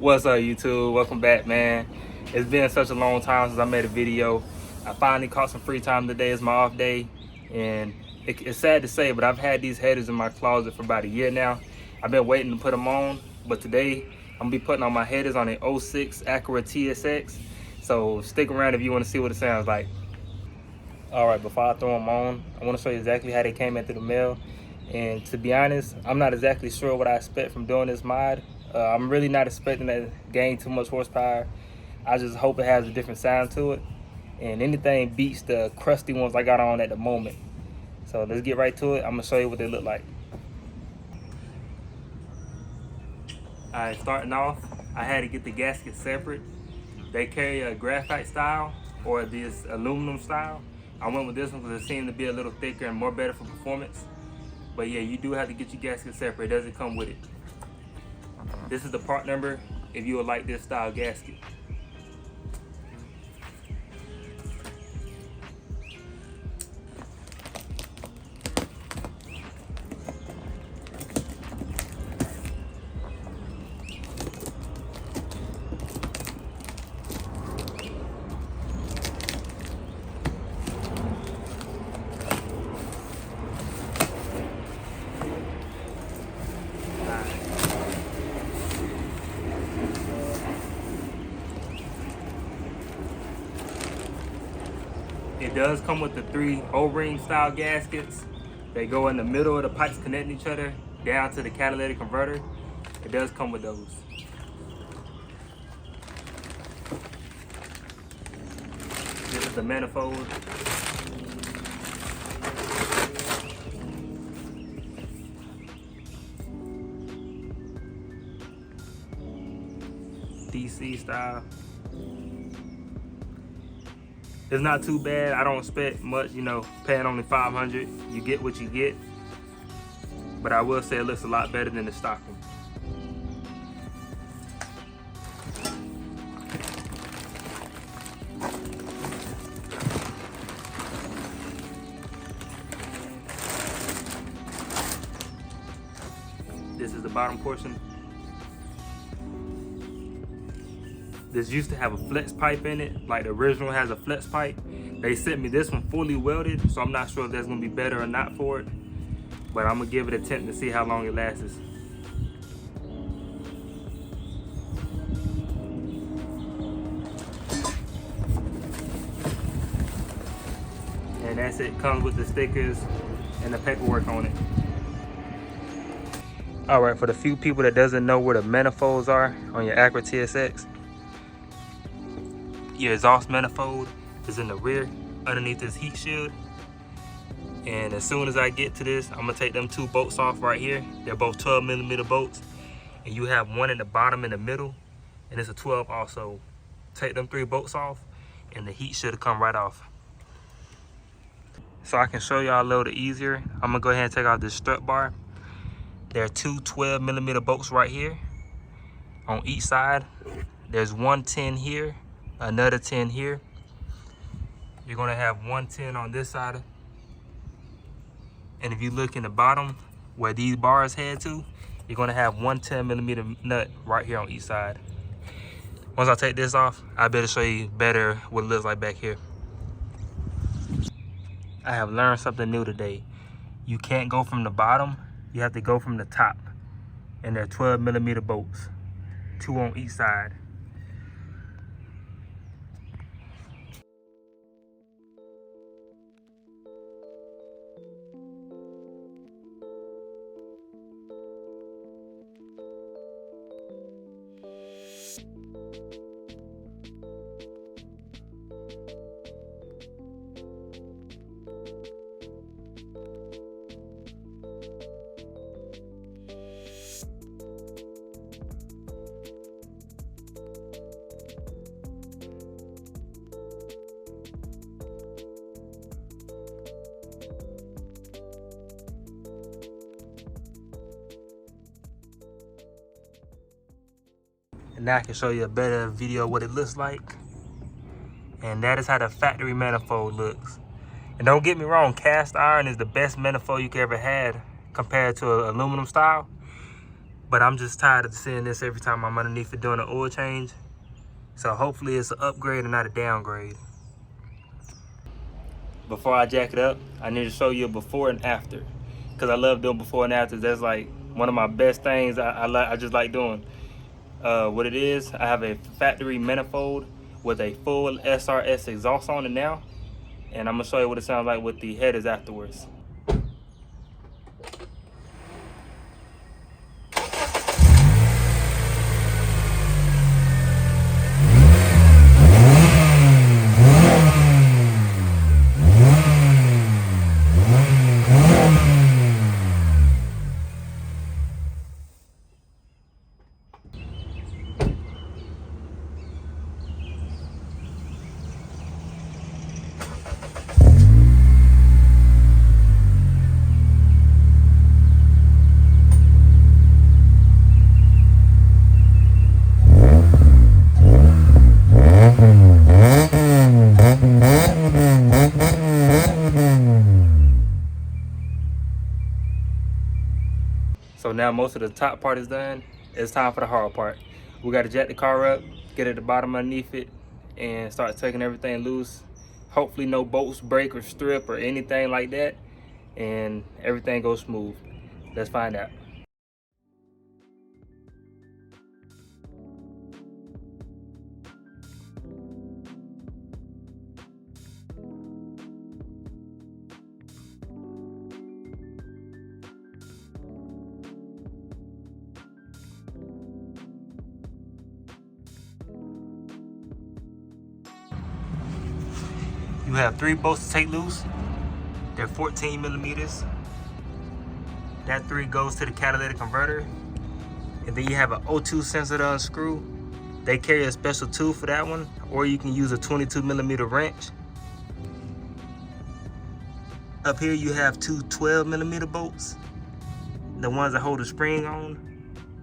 What's up, YouTube? Welcome back, man. It's been such a long time since I made a video. I finally caught some free time today. It's my off day, and it's sad to say, but I've had these headers in my closet for about a year now. I've been waiting to put them on, but today I'm gonna be putting on my headers on an '06 Acura TSX. So stick around if you want to see what it sounds like. All right, before I throw them on, I want to show you exactly how they came into the mail. And to be honest, I'm not exactly sure what I expect from doing this mod. I'm really not expecting to gain too much horsepower. I just hope it has a different sound to it, and anything beats the crusty ones I got on at the moment. So let's get right to it. I'm gonna show you what they look like. All right, starting off, I had to get the gaskets separate. They carry a graphite style or this aluminum style. I went with this one because it seemed to be a little thicker and more better for performance. But yeah, you do have to get your gasket separate. It doesn't come with it. This is the part number if you would like this style gasket. It does come with the 3 O-ring style gaskets. They go in the middle of the pipes connecting each other down to the catalytic converter. It does come with those. This is the manifold. DC style. It's not too bad. I don't expect much, you know, paying only $500. You get what you get. But I will say it looks a lot better than the stock one. This is the bottom portion. This used to have a flex pipe in it, like the original has a flex pipe. They sent me this one fully welded, so I'm not sure if that's gonna be better or not for it, but I'm gonna give it a attempt to see how long it lasts. And that's it, comes with the stickers and the paperwork on it. All right, for the few people that doesn't know where the manifolds are on your Acura TSX, your exhaust manifold is in the rear underneath this heat shield. And as soon as I get to this, I'm gonna take them 2 bolts off right here. They're both 12mm bolts, and you have one in the bottom in the middle, and it's a 12 also. Take them 3 bolts off and the heat should come right off. So I can show y'all a little easier, I'm gonna go ahead and take off this strut bar. There are 2 12mm bolts right here on each side. There's one 10 here, another 10 here. You're gonna have one 10 on this side. And if you look in the bottom where these bars head to, you're gonna have one 10mm nut right here on each side. Once I take this off, I better show you better what it looks like back here. I have learned something new today. You can't go from the bottom, you have to go from the top. And they're 12mm bolts, 2 on each side. And now I can show you a better video of what it looks like. And that is how the factory manifold looks. And don't get me wrong, cast iron is the best manifold you could ever had compared to an aluminum style. but I'm just tired of seeing this every time I'm underneath it doing an oil change. So hopefully it's an upgrade and not a downgrade. Before I jack it up, I need to show you a before and after, because I love doing before and after. That's like one of my best things I just like doing. What it is, I have a factory manifold with a full SRS exhaust on it now, and I'm gonna show you what it sounds like with the headers afterwards. So now most of the top part is done. It's time for the hard part. We got to jack the car up, get at the bottom underneath it, and start taking everything loose. Hopefully no bolts break or strip or anything like that, and everything goes smooth. Let's find out. You have 3 bolts to take loose. They're 14 millimeters. That 3 goes to the catalytic converter. And then you have an O2 sensor to unscrew. They carry a special tool for that one, or you can use a 22 millimeter wrench. Up here you have 2 12 millimeter bolts. The ones that hold the spring on.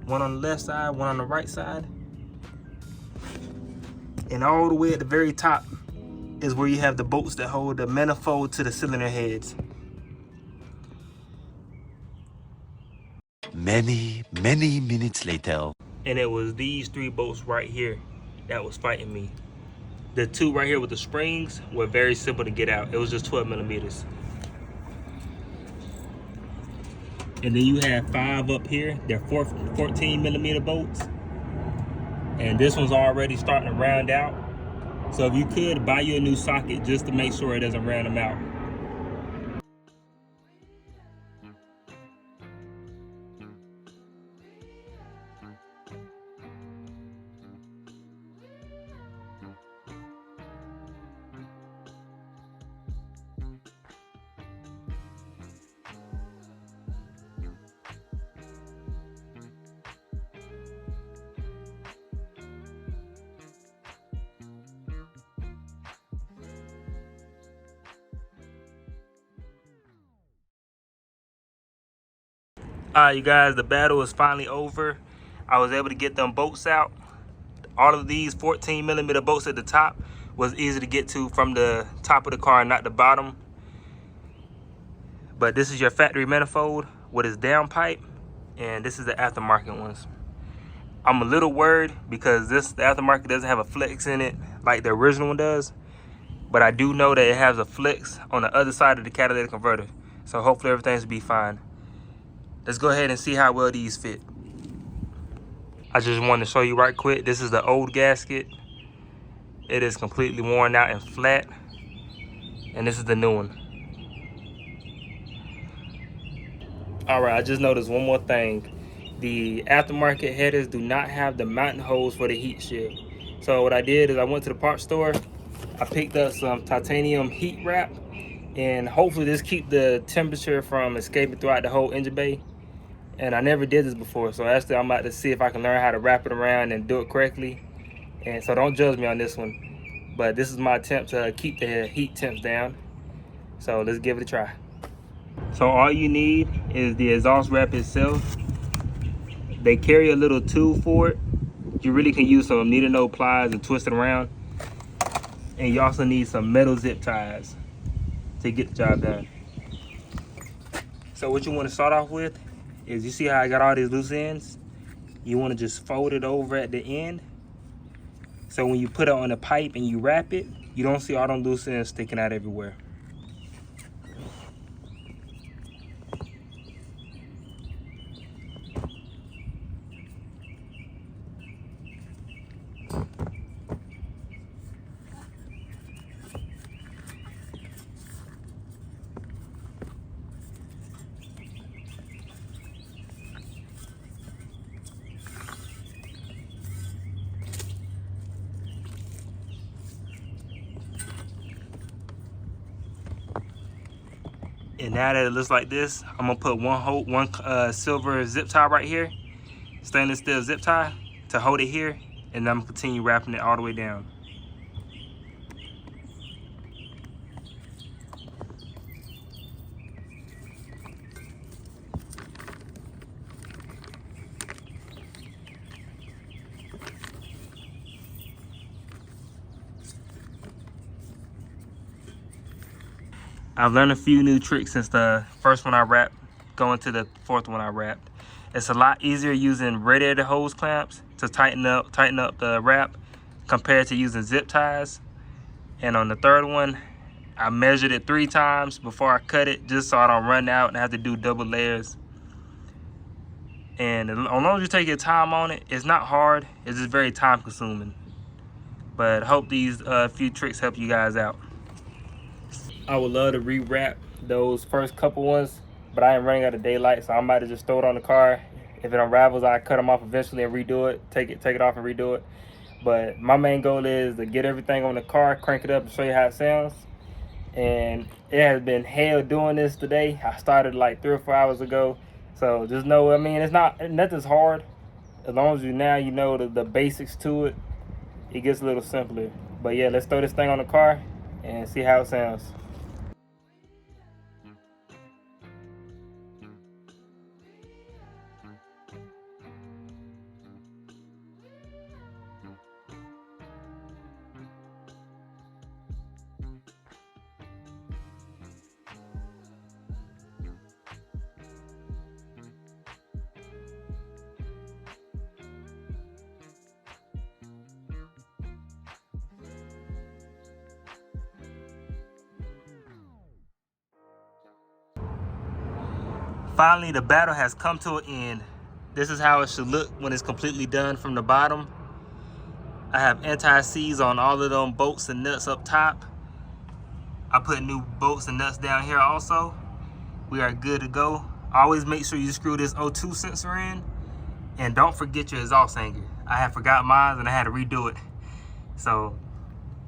One on the left side, one on the right side. And all the way at the very top is where you have the bolts that hold the manifold to the cylinder heads. Many minutes later. And it was these 3 bolts right here that was fighting me. The 2 right here with the springs were very simple to get out. It was just 12 millimeters. And then you have 5 up here. They're 14 millimeter bolts. And this one's already starting to round out. So if you could, buy you a new socket just to make sure it doesn't round them out. Alright, you guys, the battle is finally over. I was able to get them bolts out. All of these 14 millimeter bolts at the top was easy to get to from the top of the car and not the bottom. But this is your factory manifold with its downpipe, and this is the aftermarket ones. I'm a little worried because the aftermarket doesn't have a flex in it like the original one does. But I do know that it has a flex on the other side of the catalytic converter. So hopefully everything's be fine. Let's go ahead and see how well these fit. I just wanted to show you right quick. This is the old gasket. It is completely worn out and flat. And this is the new one. All right, I just noticed one more thing. The aftermarket headers do not have the mounting holes for the heat shield. So what I did is I went to the parts store. I picked up some titanium heat wrap, and hopefully this keep the temperature from escaping throughout the whole engine bay. And I never did this before, so actually I'm about to see if I can learn how to wrap it around and do it correctly. And so don't judge me on this one, but this is my attempt to keep the heat temps down. So let's give it a try. So all you need is the exhaust wrap itself. They carry a little tool for it. You really can use some needle nose pliers and twist it around. And you also need some metal zip ties to get the job done. So what you want to start off with is, you see how I got all these loose ends? you want to just fold it over at the end. So when you put it on the pipe and you wrap it, you don't see all them loose ends sticking out everywhere. And now that it looks like this, I'm gonna put one silver zip tie right here, stainless steel zip tie to hold it here, and I'm gonna continue wrapping it all the way down. I've learned a few new tricks since the first one I wrapped, going to the fourth one I wrapped. It's a lot easier using radiator hose clamps to tighten up the wrap compared to using zip ties. And on the third one, I measured it 3 times before I cut it, just so I don't run out and have to do double layers. And as long as you take your time on it, it's not hard, it's just very time consuming. But I hope these few tricks help you guys out. I would love to rewrap those first couple ones, but I am running out of daylight, so I might have just throw it on the car. If it unravels, I cut them off eventually and redo it, take it off and redo it. But my main goal is to get everything on the car, crank it up and show you how it sounds. And it has been hell doing this today. I started like 3 or 4 hours ago. So just know, I mean, nothing's hard. As long as you know the basics to it, it gets a little simpler. But yeah, let's throw this thing on the car and see how it sounds. Finally, the battle has come to an end. This is how it should look when it's completely done from the bottom. I have anti-seize on all of them bolts and nuts up top. I put new bolts and nuts down here also. We are good to go. Always make sure you screw this O2 sensor in, and don't forget your exhaust hanger. I had forgot mine and I had to redo it. So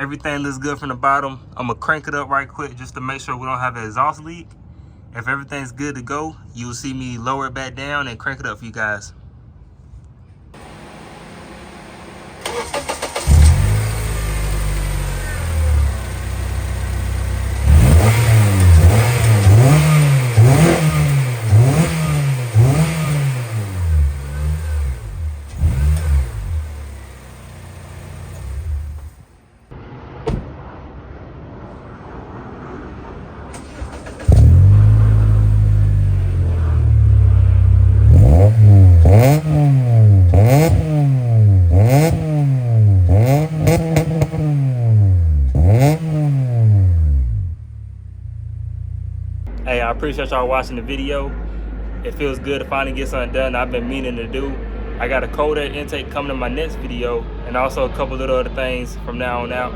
everything looks good from the bottom. I'm gonna crank it up right quick just to make sure we don't have an exhaust leak. If everything's good to go, you'll see me lower it back down and crank it up for you guys. Hey, I appreciate y'all watching the video. It feels good to finally get something done I've been meaning to do. I got a cold air intake coming in my next video, and also a couple little other things from now on out.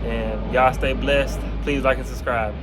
And y'all stay blessed. Please like and subscribe.